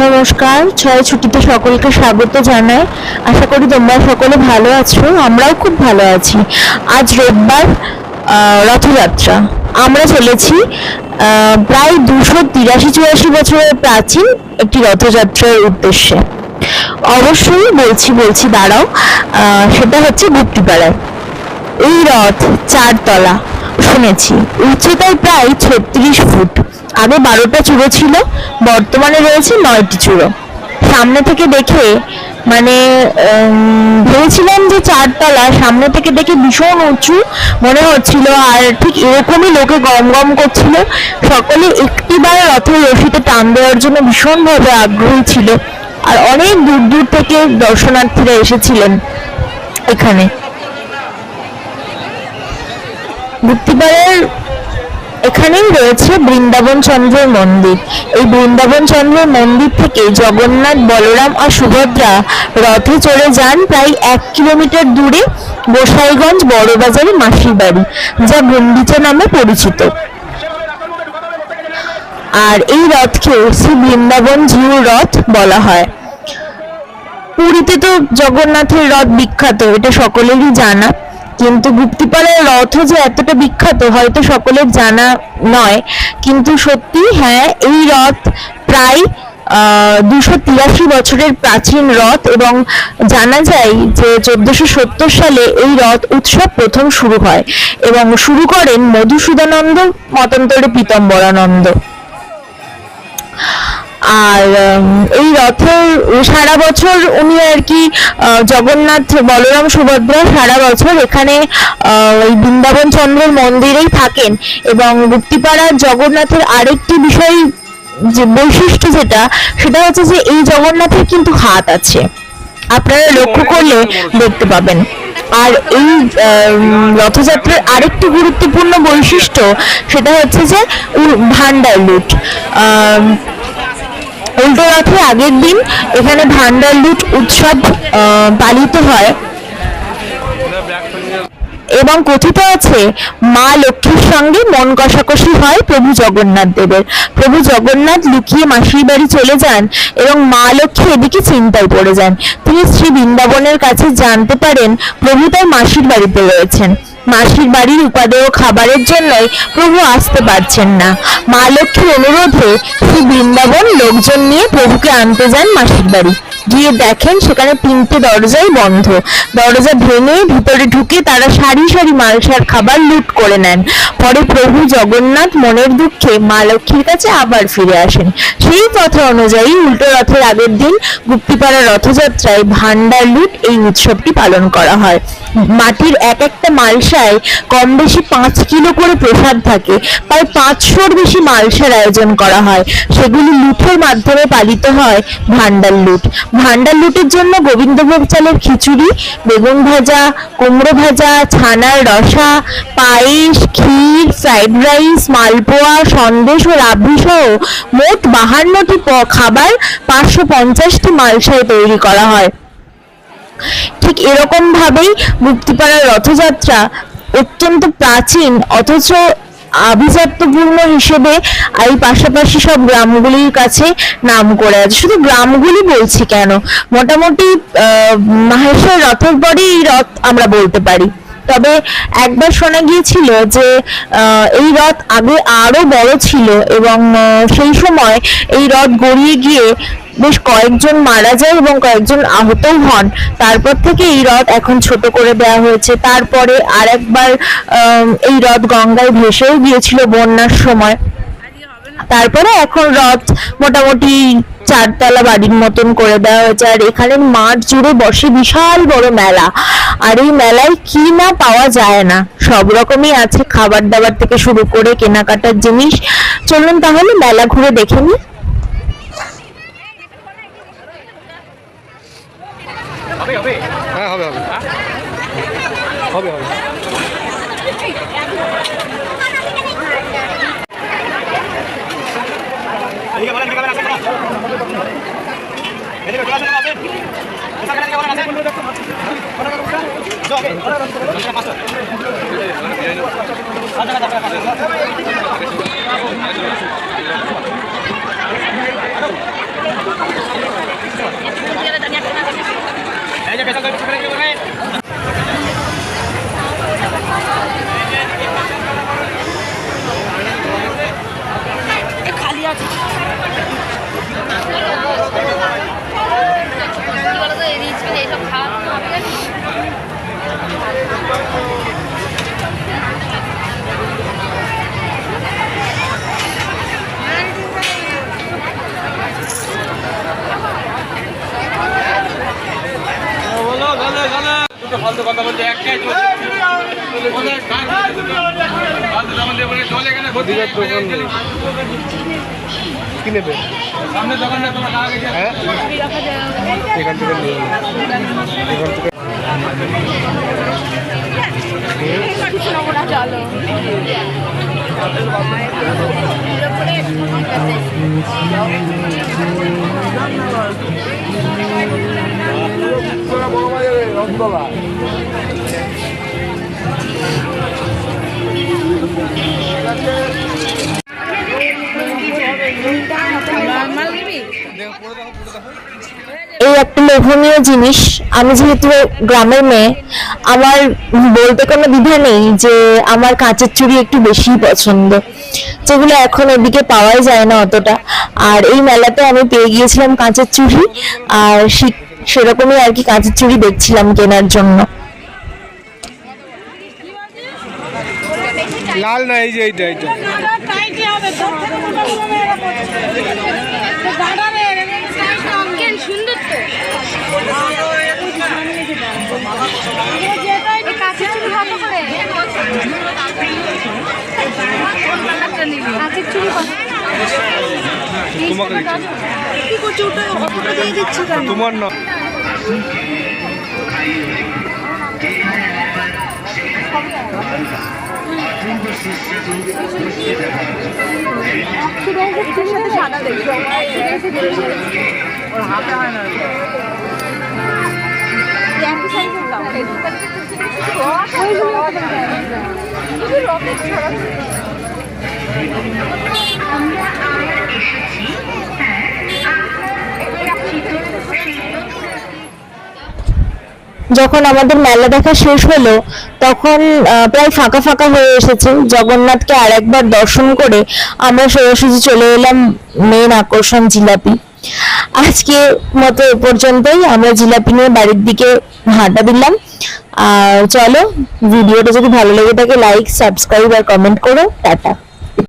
নমস্কার, ছয় ছুটিতে সকলকে স্বাগত জানাই। আশা করি তোমরা সকলে ভালো আছো, আমরাও খুব ভালো আছি। আজ রোববার, রথযাত্রা। আমরা চলেছি প্রায় 283-84 বছরের প্রাচীন একটি রথযাত্রার উদ্দেশ্যে। অবশ্যই বলছি দাঁড়াও। সেটা হচ্ছে গুপ্তিপাড়ায়। এই রথ 4 তলা শুনেছি, উচ্চতায় প্রায় 36 ফুট। আগে 12টা চূড়ো ছিল, বর্তমানে রয়েছে 9টি চূড়ো। সামনে থেকে দেখে মানে ভেবেছিলাম যে 4 তলা, সামনে থেকে দেখে ভীষণ উঁচু মনে হচ্ছিল, আর ঠিক এরকমই লোকে গম গম করছিল। সকলে একটিবার রথের রশিতে টান দেওয়ার জন্য ভীষণভাবে আগ্রহী ছিল, আর অনেক দূর দূর থেকে দর্শনার্থীরা এসেছিলেন এখানে। গুপ্তিপাড়ার এখানেই রয়েছে বৃন্দাবন চন্দ্রের মন্দির। এই বৃন্দাবন চন্দ্রের মন্দির থেকে জগন্নাথ, বলরাম আর সুভদ্রা রথে চড়ে যান প্রায় 1 কিলোমিটার দূরে গোসাইগঞ্জ বড়বাজারে মাসির বাড়ি, যা গুন্ডিচা নামে পরিচিত। আর এই রথকে শ্রী বৃন্দাবন জিউর রথ বলা হয়। পুরীতে তো জগন্নাথের রথ বিখ্যাত, এটা সকলেরই জানা, কিন্তু গুপ্তিপাড়ার রথও যে এতটা বিখ্যাত হয়তো সকলের জানা নয়। কিন্তু সত্যি, হ্যাঁ, এই রথ প্রায় 283 বছরের প্রাচীন রথ, এবং জানা যায় যে 1470 সালে এই রথ উৎসব প্রথম শুরু হয়, এবং শুরু করেন মধুসূদনানন্দ, মতান্তরে পীতাম্বরানন্দ। আর এই রথের সারা বছর উনি আর কি জগন্নাথ, বলরাম, সুভদ্রা সারা বছর এখানে ওই বৃন্দাবন চন্দ্রের মন্দিরেই থাকেন। এবং গুপ্তিপাড়ার জগন্নাথের আরেকটি বিষয়, যে বৈশিষ্ট্য সেটা হচ্ছে যে এই জগন্নাথের কিন্তু হাত আছে, আপনারা লক্ষ্য করলে দেখতে পাবেন। আর এই রথযাত্রার আরেকটি গুরুত্বপূর্ণ বৈশিষ্ট্য সেটা হচ্ছে যে ভান্ডার লুট। উল্টো রথের আগের দিন এখানে ভান্ডার লুট উৎসব পালিত হয়, এবং কথিত আছে মা লক্ষ্মীর সঙ্গে মন কষাকষি হয় প্রভু জগন্নাথ দেবের। প্রভু জগন্নাথ লুকিয়ে মাসির বাড়ি চলে যান, এবং মা লক্ষ্মী এদিকে চিন্তায় পড়ে যান। তিনি শ্রী বৃন্দাবনের কাছে জানতে পারেন প্রভু তার মাসির বাড়িতে রয়েছেন। মাসির বাড়ির উপাদেয় খাবারের জন্যই প্রভু আসতে পারছেন না। মা লক্ষ্মীর অনুরোধে শ্রী বৃন্দাবন লোকজন নিয়ে প্রভুকে আনতে যান মাসির বাড়ি। গিয়ে দেখেন সেখানে 3টে দরজাই বন্ধ। দরজা ভেঙে ভিতরে ঢুকে তারা সারি সারি মালসার খাবার লুট করে নেন। পরে প্রভু জগন্নাথ মনের দুঃখে মা লক্ষ্মীর কাছে আবার ফিরে আসেন। সেই কথা অনুযায়ী উল্টো রথের আগের দিন গুপ্তিপাড়া রথযাত্রায় ভান্ডার লুট এই উৎসবটি পালন করা হয়। মাটির এক একটা মালসায় কম বেশি 5 কিলো করে প্রসাদ থাকে। প্রায় 500-র বেশি মালসার আয়োজন করা হয়। সেগুলি লুটের মাধ্যমে পালিত হয় ভান্ডার লুট। ভান্ডার লুটের জন্য গোবিন্দভোগ চালের খিচুড়ি, বেগুন ভাজা, কুমড়ো ভাজা, ছানার রসা, পায়েস, ক্ষীর, ফ্রাইড রাইস, মালপোয়া, সন্দেশ ও রাবড়ি সহ মোট 52টি খাবার 550টি মালসায় তৈরি করা হয়। ঠিক এরকম ভাবেই গুপ্তিপাড়ার রথযাত্রা অত্যন্ত প্রাচীন অথচ আভিজাত্যপূর্ণ হিসেবে এই পাশাপাশি সব গ্রামগুলির কাছে নাম করে আছে। শুধু গ্রামগুলি বলছি কেন, মোটামুটি মাহেশের রথের পরে এই রথ আমরা বলতে পারি। তবে একবার শোনা গিয়েছিল যে এই রথ আগে আরো বড় ছিল, এবং সেই সময় এই রথ গড়িয়ে গিয়ে বেশ কয়েকজন মারা যায় এবং কয়েকজন আহতও হন। তারপর থেকে এই রথ এখন ছোট করে দেওয়া হয়েছে। তারপরে আর একবার এই রথ গঙ্গায় ভেসেও গিয়েছিল বন্যার সময়। তারপরে এখন রথ মোটামুটি 4 তলা বাড়ির মতন করে দেওয়া হয়েছে। আর এখানে মাঠ জুড়ে বসে বিশাল বড় মেলা, আর এই মেলায় কি না পাওয়া যায় না, সব রকমই আছে, খাবার দাবার থেকে শুরু করে কেনাকাটার জিনিস। চলুন তাহলে মেলা ঘুরে দেখে নিই। হ্যাঁ, হবে হবে হবে হবে। ফালতু কথা বলতে একটাই কি নেবে সামনে দোকানটা তোমার হ্যাঁ এখান থেকে নিয়ে এখান থেকে এই একটা লোভনীয় জিনিস। আমি যেহেতু গ্রামের মেয়ে, আমার বলতে কোনো দ্বিধা নেই যে আমার কাঁচের চুড়ি একটু বেশি পছন্দ, যেগুলো এখন এদিকে পাওয়াই যায় না অতটা। আর এই মেলাতে আমি পেয়ে গিয়েছিলাম কাঁচের চুড়ি, আর সেরকমই আর কি কাঁচের চুড়ি দেখছিলাম কেনার জন্য। লাল না, এই যে এইটা এইটা সুন্দর তো তোমার না সাদা দেখি ওর হাতে হয় না একই সাইজের দাও রকেট ছড়া যখন আমাদের মেলা দেখা শেষ হলো তখন প্রায় ফাঁকা ফাঁকা হয়ে এসেছে। জগন্নাথকে আর একবার দর্শন করে আমরা সোজাসুজি চলে এলাম মেন আকর্ষণ জিলাপি। আজকে মতো এ পর্যন্তই, আমরা জিলাপি নিয়ে বাড়ির দিকে হাঁটা দিলাম। আর চলো, ভিডিওটা যদি ভালো লেগে থাকে লাইক, সাবস্ক্রাইব আর কমেন্ট করো। টাটা।